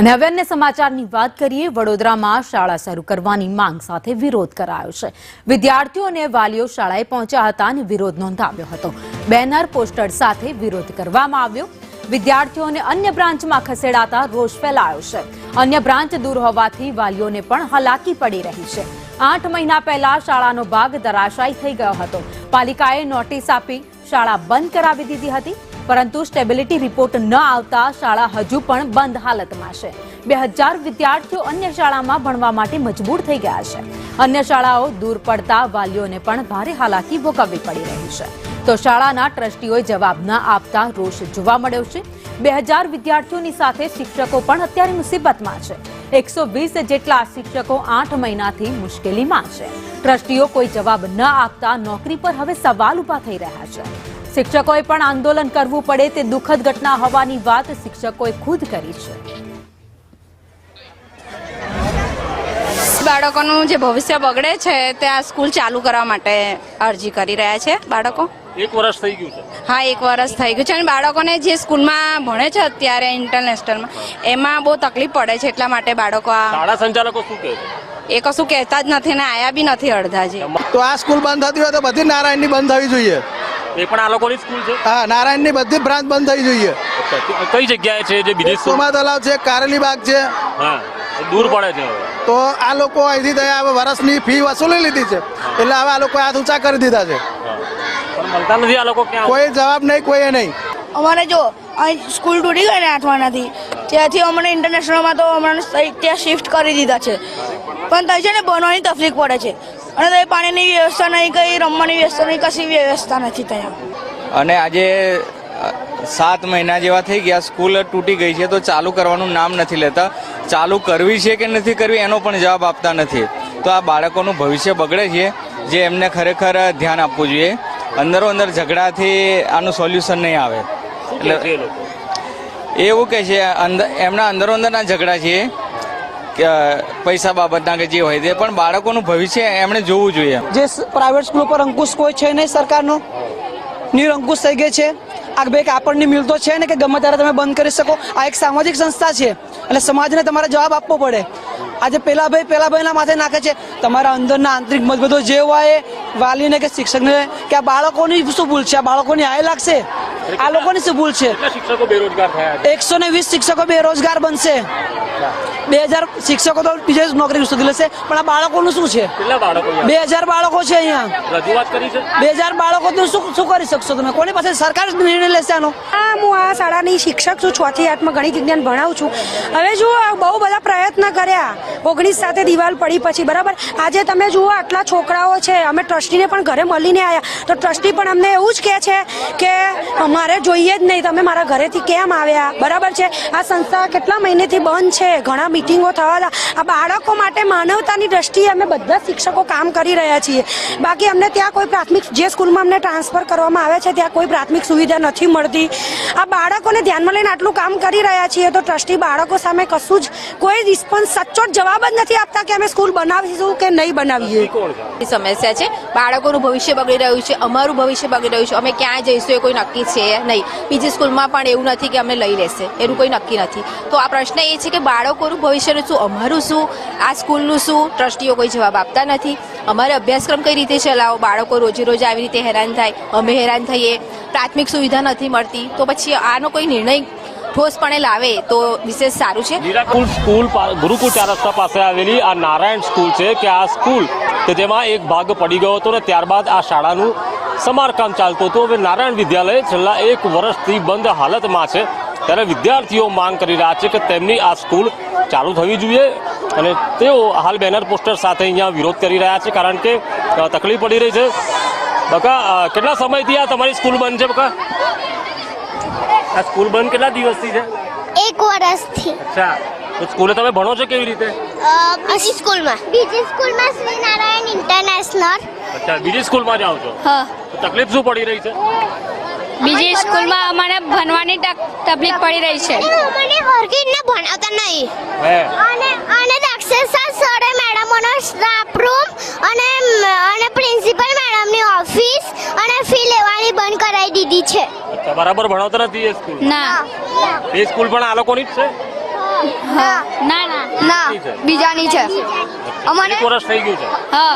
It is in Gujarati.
અને હવે અન્ય સમાચારની વાત કરીએ। વડોદરામાં શાળા શરૂ કરવાની માંગ સાથે વિરોધ કરાયો છે। વિદ્યાર્થીઓ અને વાલીઓ શાળાએ પહોંચ્યા હતા અને વિરોધ નોંધાવ્યો હતો। બેનર પોસ્ટર સાથે વિરોધ કરવામાં આવ્યો। વિદ્યાર્થીઓને અન્ય બ્રાન્ચમાં ખસેડાતા રોષ ફેલાયો છે। અન્ય બ્રાન્ચ દૂર હોવાથી વાલીઓને પણ હાલાકી પડી રહી છે। 8 મહિના પહેલા શાળાનો ભાગ ધરાશાયી થઈ ગયો હતો। પાલિકાએ નોટિસ આપી શાળા બંધ કરાવી દીધી હતી, પરંતુ સ્ટેબિલિટી રિપોર્ટ ન આવતા શાળા હજુ પણ બંધ હાલતમાં છે। 2000 વિદ્યાર્થીઓ અન્ય શાળામાં ભણવા માટે મજબૂર થઈ ગયા છે। અન્ય શાળાઓ દૂર પડતા વાલીઓને પણ ભારે હાલાકી ભોગવવી પડી રહી છે। તો શાળાના ટ્રસ્ટીઓએ જવાબ ન આપતા રોષ જોવા મળ્યો છે। 2000 વિદ્યાર્થીઓની સાથે શિક્ષકો પણ અત્યારે મુસીબતમાં છે। 120 જેટલા શિક્ષકો 8 મહિનાથી મુશ્કેલીમાં છે। ટ્રસ્ટીઓ કોઈ જવાબ ન આપતા નોકરી પર હવે સવાલ ઉભા થઈ રહ્યા છે। શિક્ષકોએ પણ આંદોલન કરવું પડે તે દુઃખદ ઘટના હોવાની વાત શિક્ષકોએ ખુદ કરી છે। બાળકોનું જે ભવિષ્ય બગડે છે તે આ સ્કૂલ ચાલુ કરવા માટે અરજી કરી રહ્યા છે। બાળકો 1 વર્ષ થઈ ગયું છે। હા, 1 વર્ષ થઈ ગયું છે અને બાળકોને જે સ્કૂલમાં ભણે છે અત્યારે ઇન્ટરનેશનલમાં એમાં બહુ તકલીફ પડે છે, એટલા માટે બાળકો શાળા સંચાલકો શું કહે છે? એ કશું કહેતા જ નથી ને આયા બી નથી અડધા જે। તો આ સ્કૂલ બંધ થતી હોય તો બધી નારાયણની બંધ થવી જોઈએ। એ પણ આ લોકોની સ્કૂલ છે? હા, નારાયણની બધી બ્રાન્ચ બંધ થવી જોઈએ। કઈ જગ્યાએ છે જે બીજી સ્કૂલ? સોમા તલાવ છે, કારેલી બાગ છે। હા, દૂર પડે છે। તો આ લોકો અહીંથી થયા વર્ષની ફી વસૂલી લીધી છે, એટલે હવે આ લોકો હાથ ઊંચા કરી દીધા છે। પણ મળતા નથી આ લોકો ક્યાં? કોઈ જવાબ નહીં, કોઈ નહીં। અમારે જો અહીં સ્કૂલ તૂટી ગઈ ને 8 મહિનાથી, ત્યાંથી અમને ઇન્ટરનેશનલમાં તો અમને ત્યાં શિફ્ટ કરી દીધા છે, પણ ત્યાં છે ને બનવાની તકલીફ પડે છે અને ત્યાં પાણીની વ્યવસ્થા નહીં, કંઈ રમવાની વ્યવસ્થા નહીં, કશી વ્યવસ્થા નથી ત્યાં। અને આજે 7 મહિના જેવા થઈ ગયા, સ્કૂલ તૂટી ગઈ છે તો ચાલુ કરવાનું નામ નથી લેતા। ચાલુ કરવી છે કે નથી કરવી એનો પણ જવાબ આપતા નથી। તો આ બાળકોનું ભવિષ્ય બગડે છે, જે એમને ખરેખર ધ્યાન આપવું જોઈએ। અંદરો અંદર ઝઘડાથી આનું સોલ્યુશન નહીં આવે। એટલે એવું કહે છે એમના અંદરો અંદરના ઝઘડા છે કે પૈસા બાબતના કે જે હોય તે, પણ બાળકોનું ભવિષ્ય એમણે જોવું જોઈએ। જે પ્રાઇવેટ સ્કૂલો પર અંકુશ કોઈ છે નહીં, સરકારનો નિરંકુશ થઈ ગઈ છે। આ બે કાપડની મિલ તો છે ને કે ગમે ત્યારે તમે બંધ કરી શકો। આ એક સામાજિક સંસ્થા છે એટલે સમાજને તમારે જવાબ આપવો પડે। આજે પેલા ભાઈના માથે નાખે છે। તમારા અંદરના આંતરિક મતભેદો જે હોય વાલીને કે શિક્ષકને કે આ બાળકોની શું ભૂલ છે, આ બાળકોની આય લાગશે, આ લોકોની શું ભૂલ છે? શિક્ષકો બેરોજગાર થયા છે। 120 શિક્ષકો બેરોજગાર બનશે। 2000 શિક્ષકો તો બીજે નોકરી શોધી લેશે, પણ આ બાળકોનું શું છે? કેટલા બાળકો? 2000 બાળકો છે અહીંયા। રજૂઆત કરી છે? 2000 બાળકો શું કરી શકશો તમે? કોની પાસે સરકાર નિર્ણય લેશે આનો? હું આ શાળાની શિક્ષક છું, 6 થી 8માં ગણિત વિજ્ઞાન ભણાવું છું। હવે જુઓ, બહુ બધા પ્રયત્ન કર્યા 19 સાથે દિવાલ પડી પછી, બરાબર। આજે તમે જુઓ આટલા છોકરાઓ છે, અમે ટ્રસ્ટીને પણ ઘરે મળીને આવ્યા તો ટ્રસ્ટી પણ અમને એવું જ કહે છે કે મારે જોઈએ જ નહીં, તમે મારા ઘરેથી કેમ આવ્યા, બરાબર છે। આ સંસ્થા કેટલા મહિનેથી બંધ છે, ઘણા મિટિંગો થવા હતા। આ બાળકો માટે માનવતાની દ્રષ્ટિએ અમે બધા શિક્ષકો કામ કરી રહ્યા છીએ। બાકી અમને ત્યાં કોઈ પ્રાથમિક, જે સ્કૂલમાં અમને ટ્રાન્સફર કરવામાં આવે છે ત્યાં કોઈ પ્રાથમિક સુવિધા નથી મળતી। આ બાળકોને ધ્યાનમાં લઈને આટલું કામ કરી રહ્યા છીએ તો ટ્રસ્ટી બાળકો સામે કશું જ કોઈ રિસ્પોન્સ, સચોટ જવાબ જ નથી આપતા કે અમે સ્કૂલ બનાવીશું કે નહીં બનાવીએ। સમસ્યા છે, બાળકોનું ભવિષ્ય બગડી રહ્યું છે, અમારું ભવિષ્ય બગડી રહ્યું છે। અમે ક્યાં જઈશું એ કોઈ નક્કી છે નહીં। બીજી સ્કૂલમાં પણ એવું નથી કે અમને લઈ લેશે, એનું કોઈ નક્કી નથી। તો આ પ્રશ્ન એ છે કે બાળકોનું ભવિષ્યનું શું, અમારું શું, આ સ્કૂલનું શું? ટ્રસ્ટીઓ કોઈ જવાબ આપતા નથી। અમારે અભ્યાસક્રમ કઈ રીતે ચલાવો? બાળકો રોજે રોજ આવી રીતે હેરાન થાય, અમે હેરાન થઈએ, પ્રાથમિક સુવિધા નથી મળતી, તો પછી આનો કોઈ નિર્ણય ઠોસપણે લાવે તો વિશેષ સારું છે। સ્કૂલ ગુરુકુળ 4 રસ્તા પાસે આવેલી આ નારાયણ સ્કૂલ છે કે આ સ્કૂલ કે જેમાં એક ભાગ પડી ગયો હતો ને ત્યારબાદ આ શાળાનું સમારકામ ચાલતું હતું। હવે નારાયણ વિદ્યાલય છેલ્લા 1 વર્ષથી બંધ હાલતમાં છે, ત્યારે વિદ્યાર્થીઓ માંગ કરી રહ્યા છે કે તેમની આ સ્કૂલ ચાલુ થવી જોઈએ અને તેઓ હાલ બેનર પોસ્ટર સાથે અહીંયા વિરોધ કરી રહ્યા છે, કારણ કે તકલીફ પડી રહી છે। બકા, કેટલા સમયથી આ તમારી સ્કૂલ બંધ છે? બકા, આ સ્કૂલ બંધ કેટલા દિવસથી છે? 1 વર્ષથી। અચ્છા, તો સ્કૂલે તમે ભણો છો કેવી રીતે? બીજી સ્કૂલમાં શ્રી નારાયણ ઇન્ટરનેશનલ। અચ્છા, બીજી સ્કૂલમાં જાઓ છો? હા। તકલીફ શું પડી રહી છે? બીજી સ્કૂલમાં અમને ભણવાની તકલીફ પડી રહી છે। અમને હરકીને ભણાવતા નહીં અને દક્ષેસા સરે મેડમોનો સ્ટાફ રૂમ અને પ્રિન્સિપલ મેડમની ઓફિસ અને ફી લેવાની બંધ કરાવી દીધી છે। બરાબર ભણાવતા નથી એ સ્કૂલ? ના, એ સ્કૂલ પણ આ લોકોની જ છે? ના ના ના બીજાની છે અમને એક વર્ષ થઈ ગયું છે હા